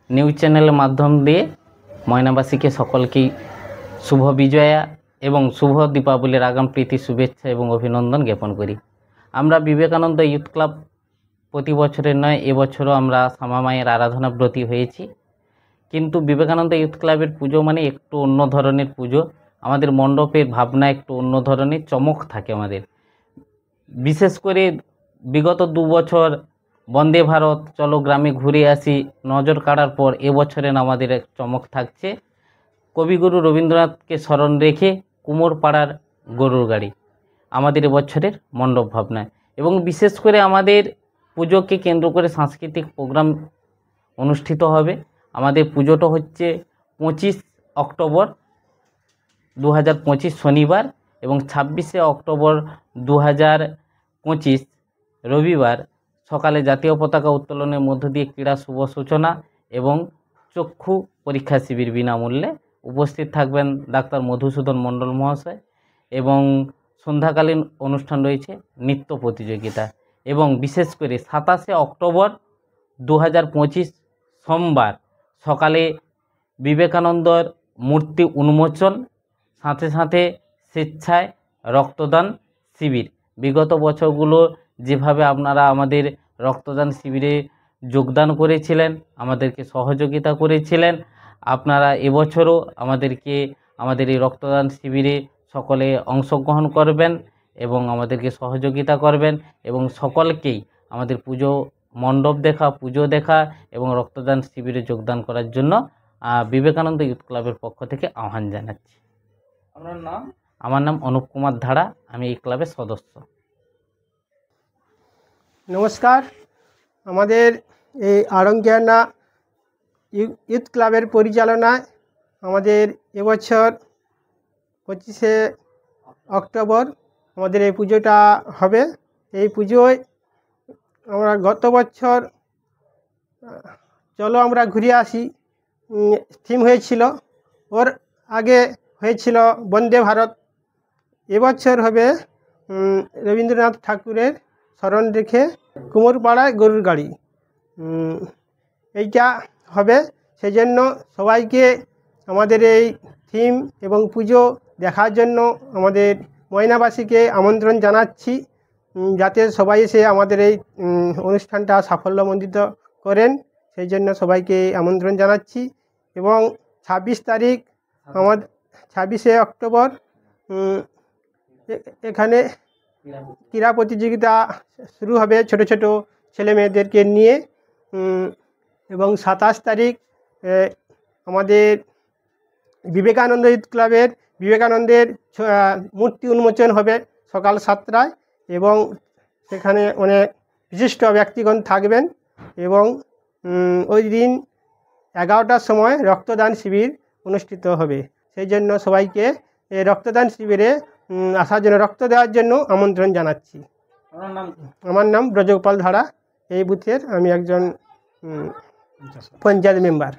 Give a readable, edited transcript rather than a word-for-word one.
News চ্যানেলের মাধ্যম দিয়ে ময়নাবাসীকে সকলকেই শুভ বিজয়া এবং শুভ দীপাবলির আগাম প্রীতি শুভেচ্ছা এবং অভিনন্দন জ্ঞাপন করি। আমরা বিবেকানন্দ ইউথ ক্লাব প্রতি বছরের নয়, এবছরও আমরা শ্যামা মায়ের আরাধনা ব্রতী হয়েছি। কিন্তু বিবেকানন্দ ইউথ ক্লাবের পুজো মানে একটু অন্য ধরনের পুজো। আমাদের মণ্ডপের ভাবনা একটু অন্য ধরনের, চমক থাকে আমাদের। বিশেষ করে বিগত 2 বছর বন্দে ভারত, চলো গ্রামে ঘুরে আসি নজর কাড়ার পর এবছরের আমাদের এক চমক থাকছে কবিগুরু রবীন্দ্রনাথকে স্মরণ রেখে কুমোরপাড়ার গরুর গাড়ি আমাদের এবছরের মণ্ডপ ভাবনায়। এবং বিশেষ করে আমাদের পুজোকে কেন্দ্র করে সাংস্কৃতিক প্রোগ্রাম অনুষ্ঠিত হবে। আমাদের পুজোটা হচ্ছে 25 অক্টোবর 2025 শনিবার এবং 26শে অক্টোবর 2025 রবিবার সকালে জাতীয় পতাকা উত্তোলনের মধ্য দিয়ে ক্রীড়া শুভ সূচনা এবং চক্ষু পরীক্ষা শিবির বিনামূল্যে। উপস্থিত থাকবেন ডাক্তার মধুসূদন মণ্ডল মহাশয় এবং সন্ধ্যাকালীন অনুষ্ঠান রয়েছে নৃত্য প্রতিযোগিতা। এবং বিশেষ করে 27শে অক্টোবর 2025 সোমবার সকালে বিবেকানন্দর মূর্তি উন্মোচন, সাথে সাথে স্বেচ্ছায় রক্তদান শিবির। বিগত বছরগুলো যেভাবে আপনারা আমাদের রক্তদান শিবিরে যোগদান করেছিলেন, আমাদেরকে সহযোগিতা করেছিলেন, আপনারা এবছরও আমাদের এই রক্তদান শিবিরে সকলে অংশগ্রহণ করবেন এবং আমাদেরকে সহযোগিতা করবেন এবং সকলকেই আমাদের পুজো মণ্ডপ দেখা, পুজো দেখা এবং রক্তদান শিবিরে যোগদান করার জন্য বিবেকানন্দ ইউথ ক্লাবের পক্ষ থেকে আহ্বান জানাচ্ছি। আপনার নাম? আমার নাম অনুপ কুমার ধারা, আমি এই ক্লাবের সদস্য। নমস্কার। আমাদের এই আড়ংকিয়ানা ইউথ ক্লাবের পরিচালনায় আমাদের এবছর 25শে অক্টোবর আমাদের এই পুজোটা হবে। এই পুজোয় আমরা গত বছর চলো আমরা ঘুরে আসি থিম হয়েছিল, ওর আগে হয়েছিল বন্দে ভারত। এবছর হবে রবীন্দ্রনাথ ঠাকুরের স্মরণ রেখে কুমোরপাড়ায় গরুর গাড়ি। এইটা হবে, সেই জন্য সবাইকে আমাদের এই থিম এবং পুজো দেখার জন্য আমাদের ময়নাবাসীকে আমন্ত্রণ জানাচ্ছি, যাতে সবাই এসে আমাদের এই অনুষ্ঠানটা সাফল্যমণ্ডিত করেন। সেই জন্য সবাইকে আমন্ত্রণ জানাচ্ছি। এবং 26 তারিখ 26শে অক্টোবর এখানে ক্রীড়া প্রতিযোগিতা শুরু হবে ছোট ছোট ছেলে মেয়েদেরকে নিয়ে। এবং 27 তারিখ আমাদের বিবেকানন্দ ইউথ ক্লাবের বিবেকানন্দের মূর্তি উন্মোচন হবে সকাল 7টায় এবং সেখানে অনেক বিশিষ্ট ব্যক্তিগণ থাকবেন। এবং ওই দিন 11টার সময় রক্তদান শিবির অনুষ্ঠিত হবে। সেই জন্য সবাইকে রক্তদান শিবিরে আসার জন্য, রক্ত দেওয়ার জন্য আমন্ত্রণ জানাচ্ছি। আমার নাম ব্রজগোপাল ধারা, এই বুথের আমি একজন পঞ্চায়েত মেম্বার।